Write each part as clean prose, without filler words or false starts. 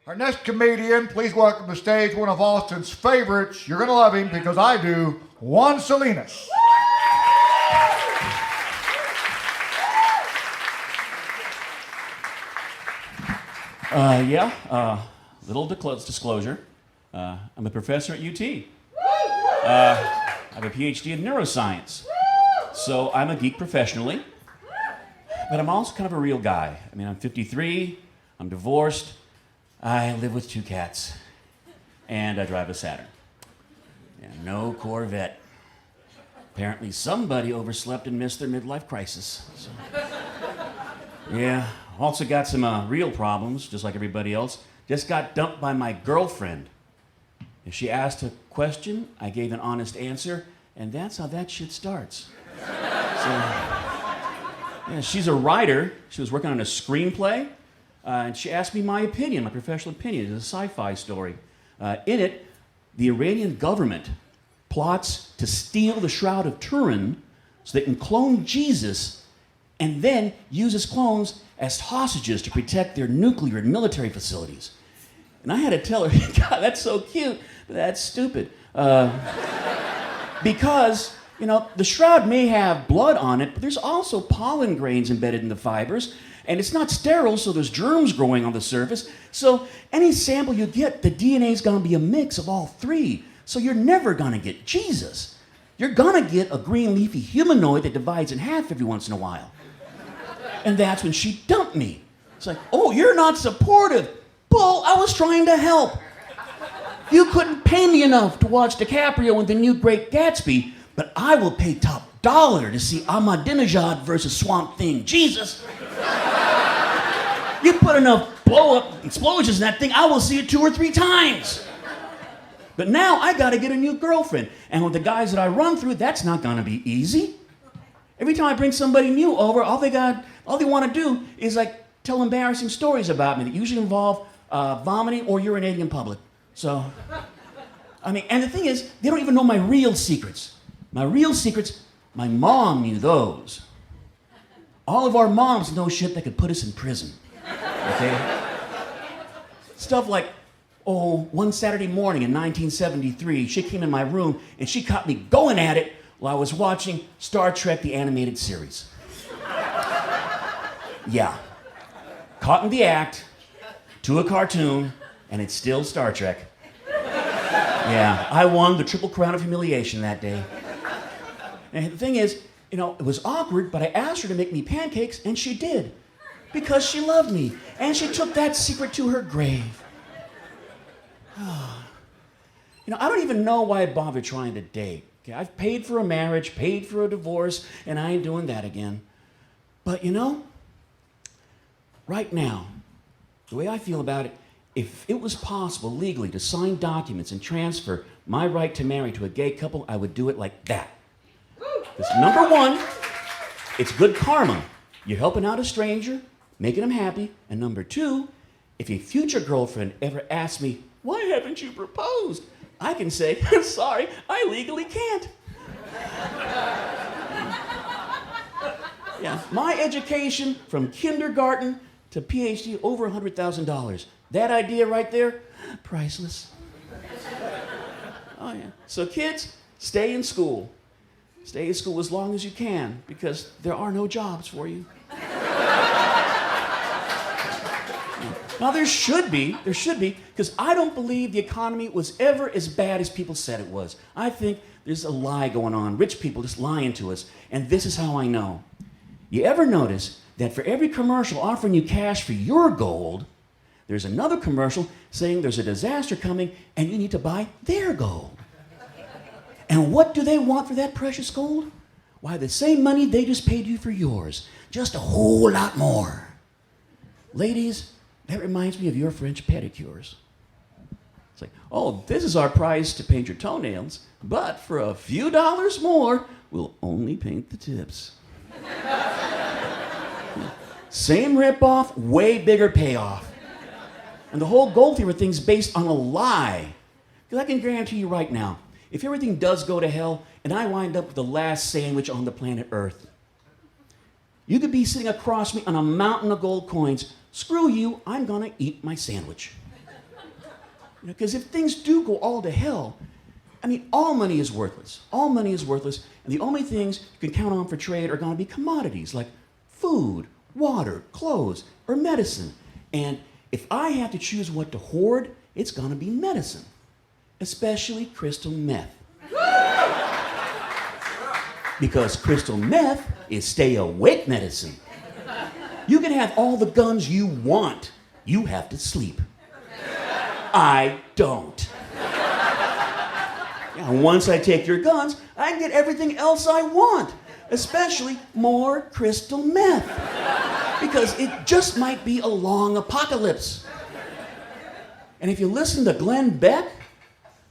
Our next comedian, please welcome to the stage one of Austin's favorites. You're going to love him because I do, Juan Salinas. Little disclosure. I'm a professor at UT. I have a PhD in neuroscience. So I'm a geek professionally, but I'm also kind of a real guy. I mean, I'm 53, I'm divorced, I live with 2 cats, and I drive a Saturn. Yeah, no Corvette. Apparently somebody overslept and missed their midlife crisis. So. Yeah, also got some real problems, just like everybody else. Just got dumped by my girlfriend. If she asked a question, I gave an honest answer, and that's how that shit starts. So, yeah, she's a writer. She was working on a screenplay, and she asked me my opinion, my professional opinion. It's a sci-fi story. In it, the Iranian government plots to steal the Shroud of Turin so they can clone Jesus and then use his clones as hostages to protect their nuclear and military facilities. And I had to tell her, God, that's so cute, but that's stupid. Because, you know, the shroud may have blood on it, but there's also pollen grains embedded in the fibers, and it's not sterile, so there's germs growing on the surface. So any sample you get, the DNA is gonna be a mix of all 3. So you're never gonna get Jesus. You're gonna get a green leafy humanoid that divides in half every once in a while. And that's when she dumped me. It's like, oh, you're not supportive. Bull, I was trying to help. You couldn't pay me enough to watch DiCaprio in The New Great Gatsby, but I will pay top dollar to see Ahmadinejad versus Swamp Thing. Jesus! You put enough blow-up explosions in that thing, I will see it 2 or 3 times. But now I gotta get a new girlfriend. And with the guys that I run through, that's not gonna be easy. Every time I bring somebody new over, all they wanna do is like tell embarrassing stories about me that usually involve vomiting or urinating in public. So, I mean, and the thing is, they don't even know my real secrets. My real secrets, my mom knew those. All of our moms know shit that could put us in prison, okay? Stuff like, one Saturday morning in 1973, she came in my room and she caught me going at it while I was watching Star Trek, the animated series. Yeah. Caught in the act, to a cartoon, and it's still Star Trek. Yeah, I won the Triple Crown of Humiliation that day. And the thing is, you know, it was awkward, but I asked her to make me pancakes, and she did. Because she loved me, and she took that secret to her grave. You know, I don't even know why I bother trying to date. Okay, I've paid for a marriage, paid for a divorce, and I ain't doing that again. But you know, right now, the way I feel about it, if it was possible legally to sign documents and transfer my right to marry to a gay couple, I would do it like that. Because number 1, it's good karma. You're helping out a stranger, making them happy. And number 2, if a future girlfriend ever asks me, why haven't you proposed? I can say, sorry, I legally can't. Yeah, my education from kindergarten to PhD, over $100,000. That idea right there, priceless. Oh yeah. So kids, stay in school. Stay in school as long as you can, because there are no jobs for you. Now there should be, because I don't believe the economy was ever as bad as people said it was. I think there's a lie going on, rich people just lying to us, and this is how I know. You ever notice that for every commercial offering you cash for your gold, there's another commercial saying there's a disaster coming and you need to buy their gold? And what do they want for that precious gold? Why, the same money they just paid you for yours, just a whole lot more. Ladies, that reminds me of your French pedicures. It's like, oh, this is our price to paint your toenails, but for a few dollars more, we'll only paint the tips. Same ripoff, way bigger payoff. And the whole Goldfinger thing's based on a lie. Because I can guarantee you right now, if everything does go to hell and I wind up with the last sandwich on the planet Earth, you could be sitting across me on a mountain of gold coins. Screw you, I'm gonna eat my sandwich. Because if things do go all to hell, I mean, all money is worthless. All money is worthless, and the only things you can count on for trade are going to be commodities like food, water, clothes, or medicine. And if I have to choose what to hoard, it's going to be medicine, especially crystal meth. Because crystal meth is stay awake medicine. You can have all the guns you want. You have to sleep. I don't. And once I take your guns, I can get everything else I want, especially more crystal meth. Because it just might be a long apocalypse. And if you listen to Glenn Beck,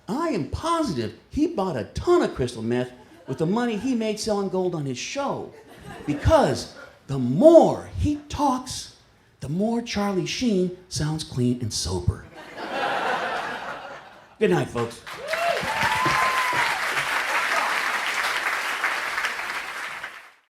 I am positive he bought a ton of crystal meth with the money he made selling gold on his show. Because the more he talks, the more Charlie Sheen sounds clean and sober. Good night, folks.